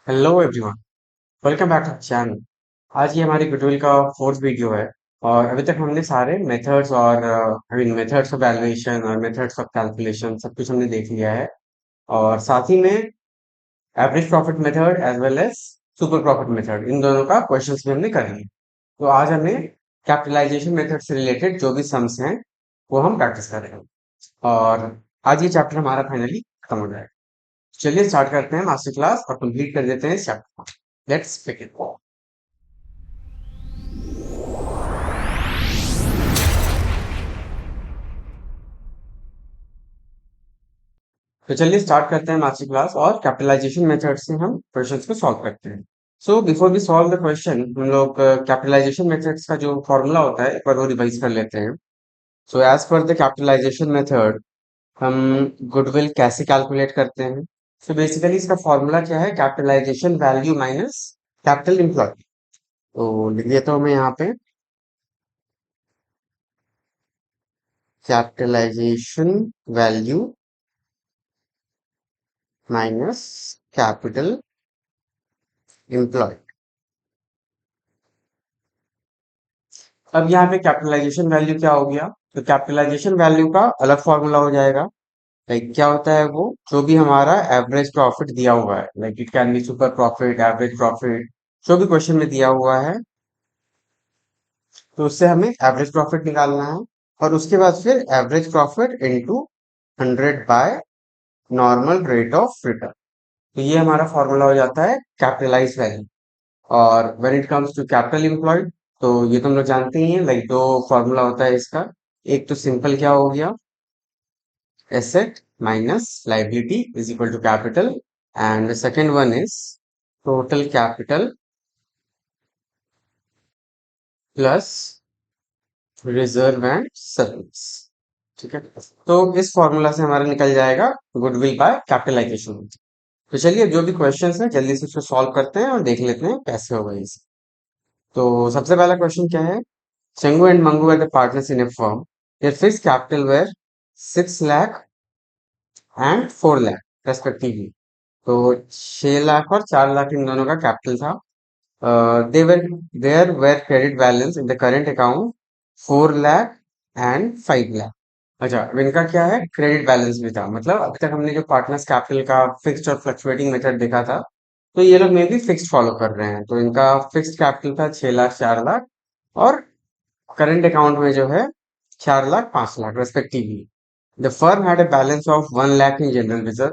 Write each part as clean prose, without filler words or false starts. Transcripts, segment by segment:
Hello everyone, welcome back to channel. आज ये हमारी गुडविल का फोर्थ वीडियो है। और अभी तक हमने सारे मेथड्स और मेथड्स ऑफ वैल्यूएशन और मेथड्स ऑफ कैलकुलेशन सब कुछ हमने देख लिया है। और साथ ही में average profit method as well as super profit method, इन दोनों का क्वेश्चंस भी हमने कर लिए। तो आज हमें कैपिटलाइजेशन मेथड से रिलेटेड जो भी सम्स हैं वो हम प्रैक्टिस करेंगे। और आज ये चैप्टर हमारा फाइनली खत्म हो जाएगा। चलिए स्टार्ट करते हैं मास्टर क्लास और कंप्लीट कर देते हैं इस चैप्टर को। Let's begin. तो चलिए स्टार्ट करते हैं मास्टर क्लास और कैपिटलाइजेशन मेथड से हम क्वेश्चंस को सॉल्व करते हैं। So before we solve the question, हम लोग कैपिटलाइजेशन मेथड्स का जो फॉर्मूला होता है एक बार वो रिवाइज कर लेते हैं। So as per the capitalization method हम गुडविल कैसे कैलकुलेट करते हैं। सो बेसिकली इसका फॉर्मूला क्या है? Capitalization value minus capital employ. तो लिख देता हूँ मैं यहाँ पे, capitalization value minus capital employ. अब यहाँ पे कैपिटलाइजेशन वैल्यू क्या हो गया? तो कैपिटलाइजेशन वैल्यू का अलग फॉर्मूला हो जाएगा। लाइक क्या होता है वो, जो भी हमारा एवरेज प्रॉफिट दिया हुआ है, like it can be super profit, average profit, जो भी क्वेश्चन में दिया हुआ है, तो उससे हमें एवरेज प्रॉफिट निकालना है। और उसके बाद फिर average profit into 100 by normal rate of return. तो ये हमारा फॉर्मूला हो जाता है कैपिटलाइज वैल्यू। और when it comes to capital employed, तो ये तुम लोग जानते ही हैं, लाइक दो फॉर्मूला होता है इसका। एक तो सिंपल क्या हो गया, asset minus liability is equal to capital, and the second one is total capital plus reserve and surplus। ठीक है, तो इस फॉर्मूला से हमारा निकल जाएगा गुडविल बाय कैपिटलाइजेशन। तो चलिए जो भी क्वेश्चंस है जल्दी से उसको सॉल्व करते हैं और देख लेते हैं कैसे होगा इसे। तो सबसे पहला क्वेश्चन क्या है? Changu and Mangu are the partners in a firm, their fixed capital were 6 lakh and 4 lakh respectively. तो 6 लाख और 4 लाख इन दोनों का कैपिटल था। They were their were credit balance in the current account 4 lakh and 5 lakh. अच्छा, अब इनका क्या है? क्रेडिट बैलेंस भी था। मतलब अभी तक हमने जो पार्टनर्स कैपिटल का फिक्स्ड और फ्लक्चुएटिंग मेथड देखा था, तो ये लोग में भी फिक्स्ड फॉलो कर रहे हैं। तो इनका फिक्स्ड कैपिटल था 6 लाख, 4 लाख, और करंट अकाउंट में जो है 4 lakh, 5 lakh respectively. The firm had a balance of 1 lakh in general reserve.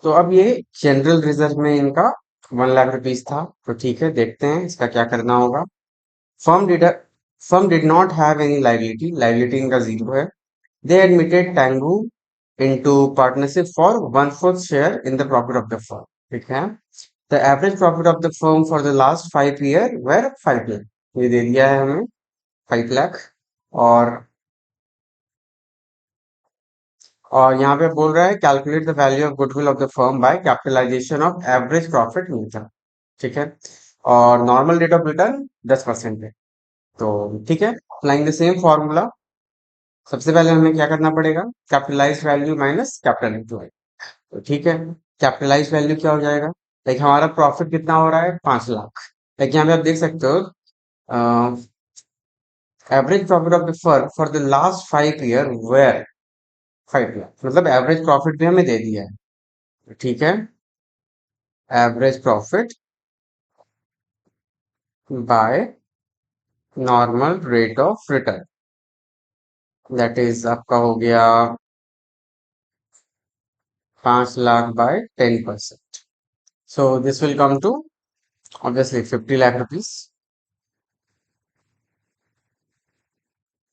तो अब ये जनरल रिजर्व में इनका 1 लाख रुपीज था। तो ठीक है, देखते हैं इसका क्या करना होगा। Firm did firm did not have any liability, liability इनका जीरो है। They admitted Tangu into partnership for 1/4 share in the profit of the firm. ठीक है, the average profit of the firm for the last 5 year were 5 lakh. ये दे दिया है हमें 5 लाख। और यहाँ पे बोल रहा है calculate the value of goodwill of the firm by capitalization of average profit method. ठीक है, और नॉर्मल रेट ऑफ रिटर्न 10% है। तो ठीक है, अप्लाइंग द सेम फॉर्मूला, सबसे पहले हमें क्या करना पड़ेगा? Capitalize value minus capital employ. तो ठीक है, कैपिटलाइज वैल्यू क्या हो जाएगा? लाइक हमारा प्रॉफिट कितना हो रहा है? 5 लाख। लाइक यहाँ पे आप देख सकते हो, average profit of the firm for the last 5 year where 5 lakh, मतलब एवरेज प्रॉफिट भी हमें दे दिया है। ठीक है, average profit by normal rate of return, that is आपका हो गया 5 lakh by 10%। So this will come to obviously 50 lakh rupees.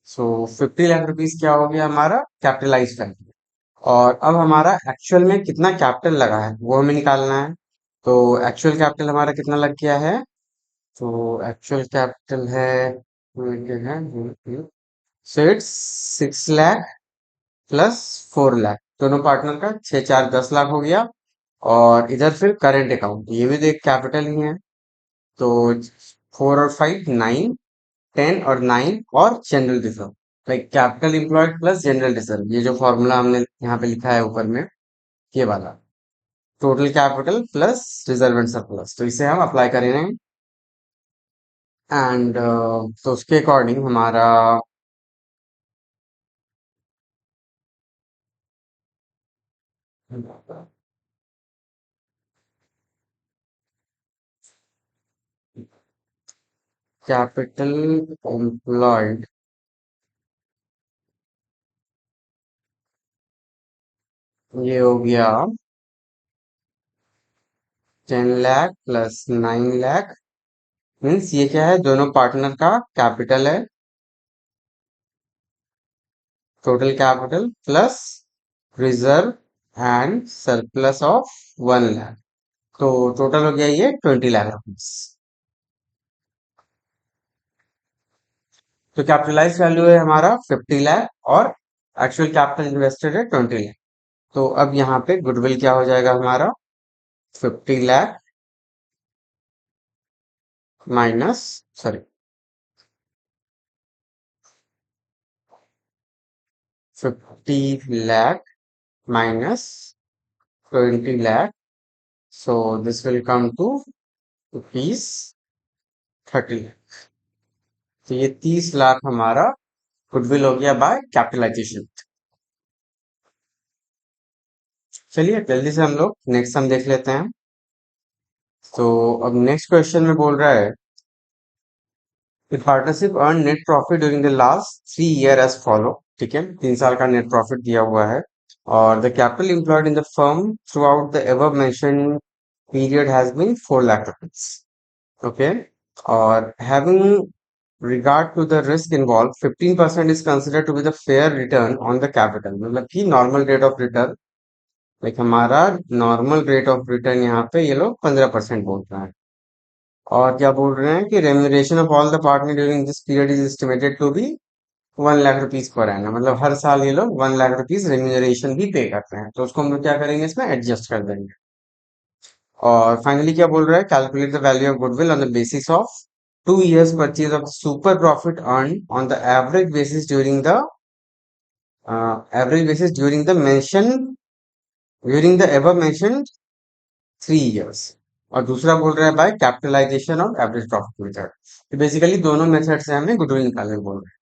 So 50 lakh rupees क्या हो गया हमारा कैपिटलाइज वैल्यू। और अब हमारा एक्चुअल में कितना कैपिटल लगा है वो हमें निकालना है। तो एक्चुअल कैपिटल हमारा कितना लग गया है? तो एक्चुअल कैपिटल है, so it's 6 lakh plus 4 lakh, दोनों पार्टनर का 6 4 10 लाख हो गया। और इधर फिर करंट अकाउंट, ये भी देख कैपिटल ही है। तो 4 और 5 9, 10 और 9, और general reserve, like capital employed plus general reserve, ये जो फॉर्मूला हमने यहाँ पे लिखा है ऊपर में, ये वाला। Total capital plus reserve and surplus, तो इसे हम अप्लाई करेंगे। एंड तो उसके अकॉर्डिंग हमारा कैपिटल एम्प्लॉयड ये हो गया 10 लाख प्लस 9 लाख, मीन्स ये क्या है, दोनों पार्टनर का कैपिटल है, total capital plus reserve and surplus of 1 lakh, तो टोटल हो गया ये 20 लाख रुपीज। तो कैपिटलाइज वैल्यू है हमारा 50 लाख और एक्चुअल कैपिटल इन्वेस्टेड है 20 लाख। तो अब यहाँ पे गुडविल क्या हो जाएगा हमारा, 50 lakh minus, sorry, 50 lakh minus 20 lakh. So this will come to rupees 30 lakh. तो ये 30 लाख हमारा गुडविल हो गया बाय कैपिटलाइजेशन। चलिए जल्दी से हम लोग नेक्स्ट सम देख लेते हैं। तो अब नेक्स्ट क्वेश्चन में बोल रहा है कि partnership earn net profit during the last 3 year as follow. ठीक है, 3 साल का नेट प्रॉफिट दिया हुआ है और the capital employed in the firm throughout the above mention period has been 4 lakh rupees. Okay, और having regard to the risk involved 15% is considered to be the fair return on the capital, मतलब कि normal rate of return, like हमारा normal rate of return यहाँ पे ये लोग 15% बोल रहे हैं। और क्या बोल रहे हैं कि remuneration of all the partner during this period is estimated to be 1 lakh rupees per annum, मतलब हर साल ये लोग 1 लाख रुपीज रेम्यूनरेशन भी पे करते हैं, तो उसको हम लोग क्या करेंगे, इसमें एडजस्ट कर देंगे। और फाइनली क्या बोल रहा है, calculate the value of goodwill on the basis of 2 years purchase of super profit earn on the average basis during the mention during the ever mention 3 years। और दूसरा बोल रहा है by capitalization of average profit method. तो basically दोनों method से हमें goodwill निकालने बोल रहे हैं।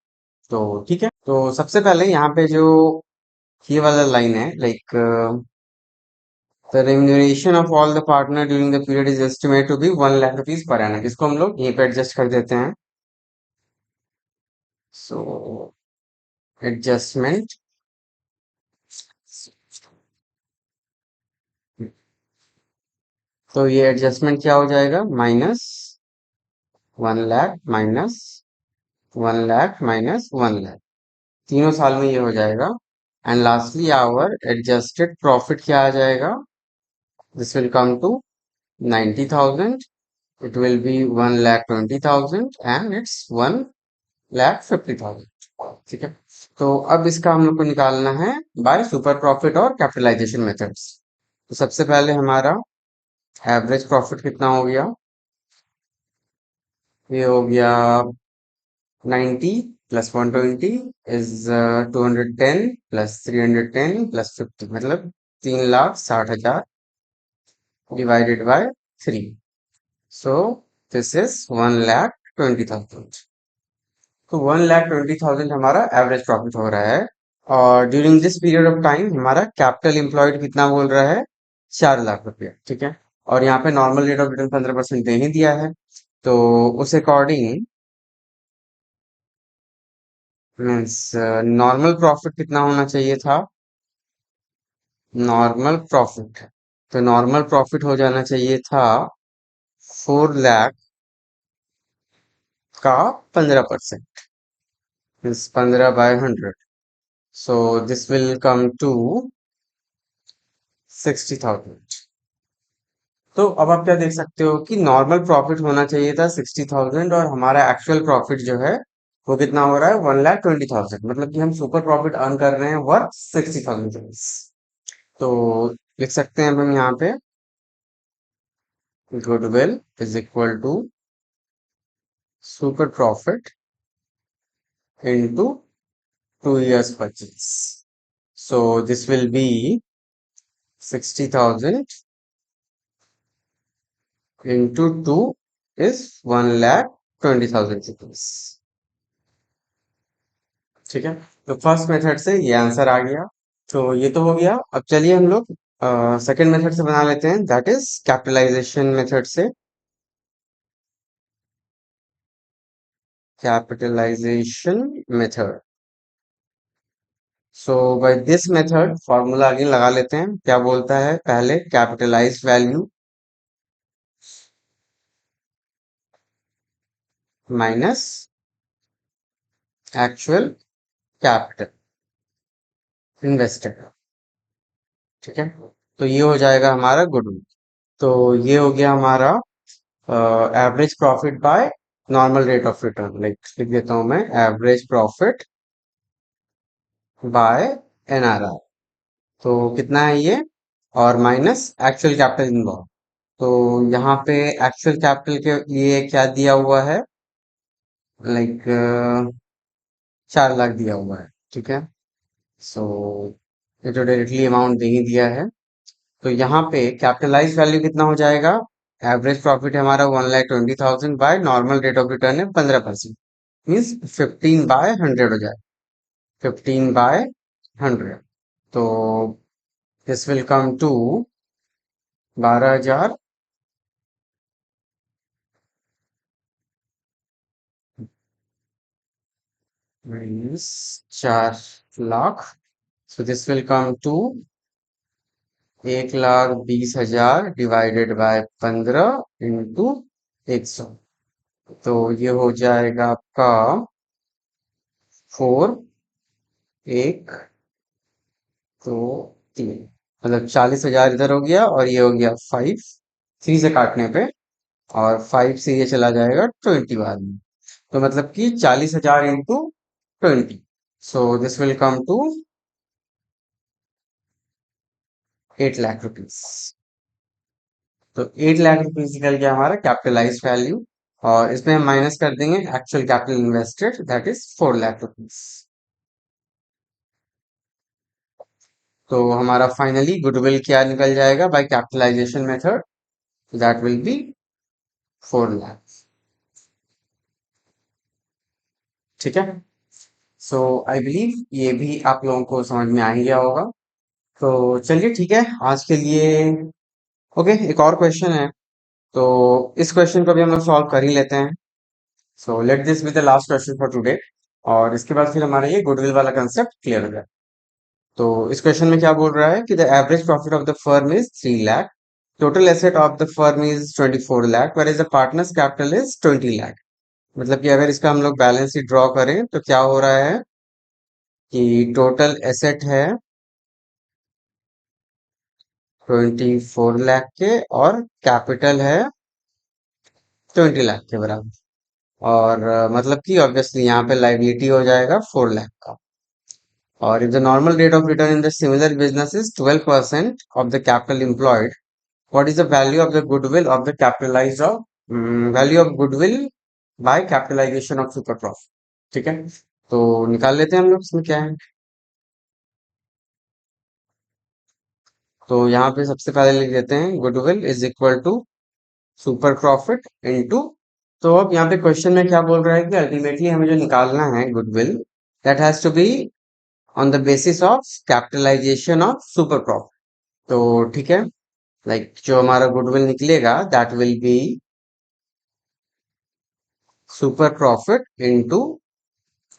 तो ठीक है, तो सबसे पहले यहाँ पे जो ये वाला लाइन है, like the remuneration of all the partner during the period is estimated to be 1 lakh rupees पर annum, इसको हम लोग यहीं पे एडजस्ट कर देते हैं। सो एडजस्टमेंट, तो ये एडजस्टमेंट क्या हो जाएगा, -1 लाख माइनस 1 लाख माइनस 1 लाख, तीनों साल में ये हो जाएगा। And lastly our adjusted profit क्या आ जाएगा, this will come to 90,000, it will be 1,20,000 and it's 1,50,000। ठीक है, तो अब इसका हम लोग को निकालना है बाय सुपर प्रॉफिट और कैपिटलाइजेशन मेथड्स। तो सबसे पहले हमारा एवरेज प्रॉफिट कितना हो गया, ये हो गया 90 प्लस 120 इज 210 प्लस 310 प्लस 50, मतलब 3,60,000 divided by 3। So this is 1,20,000। तो 1,20,000 हमारा एवरेज प्रॉफिट हो रहा है। और during this period of time हमारा कैपिटल एम्प्लॉयड कितना बोल रहा है, 4 लाख रुपया। ठीक है, और यहाँ पे नॉर्मल रेट ऑफ रिटर्न 15% दे ही दिया है, तो उस अकॉर्डिंग मीन्स नॉर्मल प्रॉफिट कितना होना चाहिए था, नॉर्मल प्रॉफिट, तो नॉर्मल प्रॉफिट हो जाना चाहिए था 4 लाख का 15%, means 15/100। So this will come to 60,000। तो अब आप क्या देख सकते हो कि नॉर्मल प्रॉफिट होना चाहिए था 60,000 और हमारा एक्चुअल प्रॉफिट जो है वो कितना हो रहा है, 1,20,000, मतलब कि हम सुपर प्रॉफिट अर्न कर रहे हैं वर्थ 60,000। तो लिख सकते हैं अब हम यहाँ पे goodwill is equal to super profit into 2 years purchase. So this will be 60,000 into two is 1,20,000 rupees. ठीक है, तो फर्स्ट मेथड से ये आंसर आ गया। तो ये तो हो गया। अब चलिए हम लोग सेकंड मेथड से बना लेते हैं, दैट इज कैपिटलाइजेशन मेथड से। Capitalization method. So by this method formula आगे लगा लेते हैं। क्या बोलता है, पहले capitalized value minus actual capital invested. ठीक है, तो ये हो जाएगा हमारा गुडविल। तो ये हो गया हमारा average profit by normal rate of return. Like लिख देता हूं मैं, एवरेज प्रॉफिट बाय एनआरआर। तो कितना है ये, और माइनस एक्चुअल कैपिटल इन्वॉल्व। तो यहाँ पे एक्चुअल कैपिटल के लिए क्या दिया हुआ है, लाइक 4 लाख दिया हुआ है। ठीक है, सो ये तो डायरेक्टली अमाउंट दे ही दिया है। तो यहाँ पे कैपिटलाइज वैल्यू कितना हो जाएगा, एवरेज प्रॉफिट है हमारा 1,20,000 by normal rate of return है 15%, मीन्स 15/100 हो जाए, 15/100। तो this will come to 12,000 means 4 lakh. So this will come to 1,20,000 divided by 15 into 100। तो ये हो जाएगा आपका 4, 1, 2, 3, मतलब 40,000 इधर हो गया, और ये हो गया 5 3 से काटने पे, और 5 से ये चला जाएगा 20 बाद में। तो मतलब कि 40,000 into 20। So this will come to 8 lakh rupees. तो 8 लाख रुपीज निकल गया हमारा कैपिटलाइज वैल्यू, और इसमें हम माइनस कर देंगे actual capital invested, that is 4 lakh rupees. तो हमारा फाइनली गुडविल क्या निकल जाएगा by capitalization method, that will be 4 lakh. ठीक है, सो आई बिलीव ये भी आप लोगों को समझ में आ ही गया होगा। तो चलिए ठीक है, आज के लिए ओके। एक और क्वेश्चन है, तो इस क्वेश्चन को भी हम लोग सॉल्व कर ही लेते हैं। So let this be the last question for today, और इसके बाद फिर हमारा ये गुडविल वाला कंसेप्ट क्लियर हो जाए। तो इस क्वेश्चन में क्या बोल रहा है कि the average profit of the firm is 3 lakh, total asset of the firm is 24 lakh, where is the partners capital is 20 lakh. मतलब कि अगर इसका हम लोग बैलेंस शीट ड्रॉ करें तो क्या हो रहा है कि टोटल एसेट है 24 लाख के, और कैपिटल है 20 लाख के बराबर। और मतलब कि ऑब्वियसली यहाँ पे लाइबिलिटी हो जाएगा 4 लाख का। और if the normal rate of return in the similar business is 12% of the capital employed, what is the value of the goodwill of the capitalize of value of goodwill by capitalization of super profit. ठीक है, तो निकाल लेते हैं हम लोग इसमें क्या है। तो यहाँ पे सबसे पहले लिख देते हैं goodwill is equal to super profit into. तो अब यहाँ पे क्वेश्चन में क्या बोल रहा है कि अल्टीमेटली हमें जो निकालना है goodwill, that has to be on the basis of capitalization of super profit. तो ठीक है, लाइक जो हमारा गुडविल निकलेगा that will be super profit into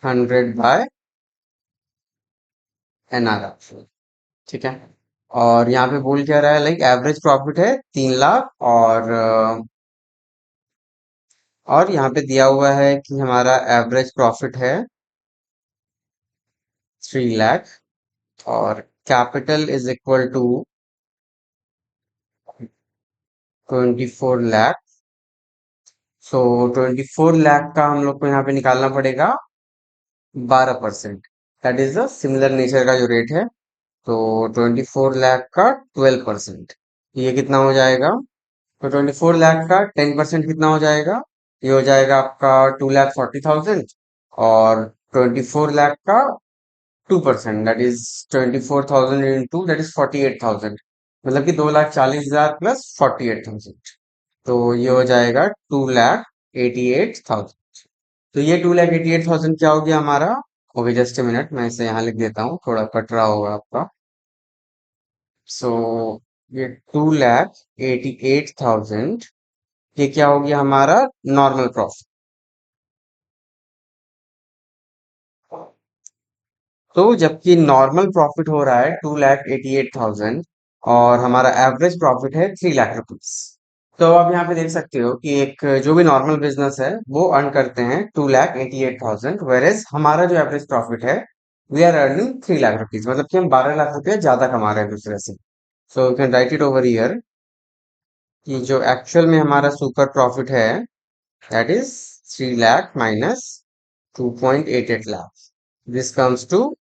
100/NRR। ठीक है, और यहाँ पे बोल क्या रहा है, लाइक एवरेज प्रॉफिट है 3 लाख, और यहाँ पे दिया हुआ है कि हमारा एवरेज प्रॉफिट है 3 लाख, और capital is equal to 24 lakh. So 24 lakh का हम लोग को यहाँ पे निकालना पड़ेगा 12%, that is the similar nature का जो रेट है। तो 24 लाख का 12%, ये कितना हो जाएगा। तो 24 लाख का 10% कितना हो जाएगा, ये हो जाएगा आपका 2,40,000, और 24 लाख का 2% that is 24,000 into that is 48,000, मतलब कि 2,40,000 प्लस 48,000। तो ये हो जाएगा 2,88,000। तो ये 2,88,000 क्या हो गया हमारा। ओके, जस्ट ए मिनट, मैं इसे यहाँ लिख देता हूँ, थोड़ा कट रहा होगा आपका। सो ये 2,88,000 ये क्या हो गया हमारा नॉर्मल प्रॉफिट। तो जबकि नॉर्मल प्रॉफिट हो रहा है 2,88,000 और हमारा एवरेज प्रॉफिट है 3 लाख रुपीज। तो आप यहाँ पे देख सकते हो कि एक जो भी नॉर्मल बिजनेस है वो अर्न करते हैं 2,88,000, वेरेज हमारा जो एवरेज प्रॉफिट है we are earning 3 lakh rupees, मतलब कि हम 12 लाख रुपया ज्यादा कमा रहे हैं दूसरे से। So you can write it over here कि जो एक्चुअल में हमारा सुपर प्रॉफिट है that is 3 lakh minus 2.88 lakh, this comes to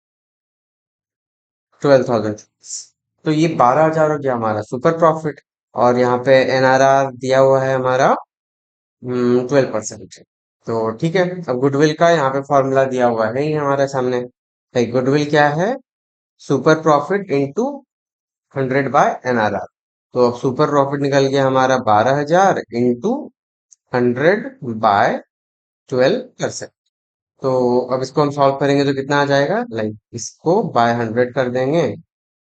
12,000। तो ये 12,000 हो गया हमारा सुपर प्रॉफिट। और यहाँ पे एनआरआर दिया हुआ है हमारा 12%। तो ठीक है, अब गुडविल का यहाँ पे फॉर्मूला दिया हुआ है ही हमारे सामने। भाई गुडविल क्या है, सुपर प्रॉफिट इंटू 100/एनआरआर। तो अब सुपर प्रॉफिट निकल गया हमारा 12,000 इंटू 100/12%। तो अब इसको हम सॉल्व करेंगे तो कितना आ जाएगा, लाइक इसको बाय 100 कर देंगे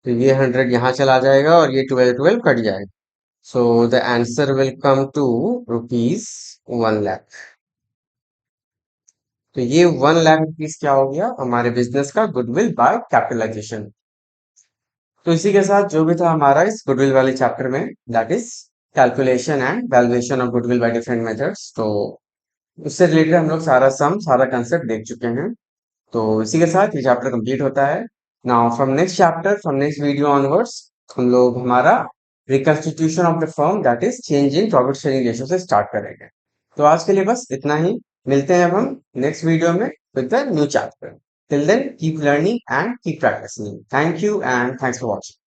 तो ये 100 यहाँ चला जाएगा और ये 12 12 कट जाएगा। So the answer will come to rupees 1 lakh. तो ये 1 लाख रुपीज क्या हो गया हमारे बिजनेस का गुडविल बाय कैपिटलाइजेशन। तो इसी के साथ जो भी था हमारा इस गुडविल वाले चैप्टर में, that is calculation and valuation of goodwill by different methods. तो उससे रिलेटेड हम लोग सारा सम सारा कंसेप्ट देख चुके हैं। तो इसी के साथ ये चैप्टर कंप्लीट होता है। Now from next chapter, from next video onwards, हम लोग हमारा reconstitution of the firm that is change in profit sharing ratio से स्टार्ट करेंगे। तो आज के लिए बस इतना ही। मिलते हैं अब हम नेक्स्ट वीडियो में with the new chapter. Till then keep learning and keep practicing. Thank you and thanks for watching.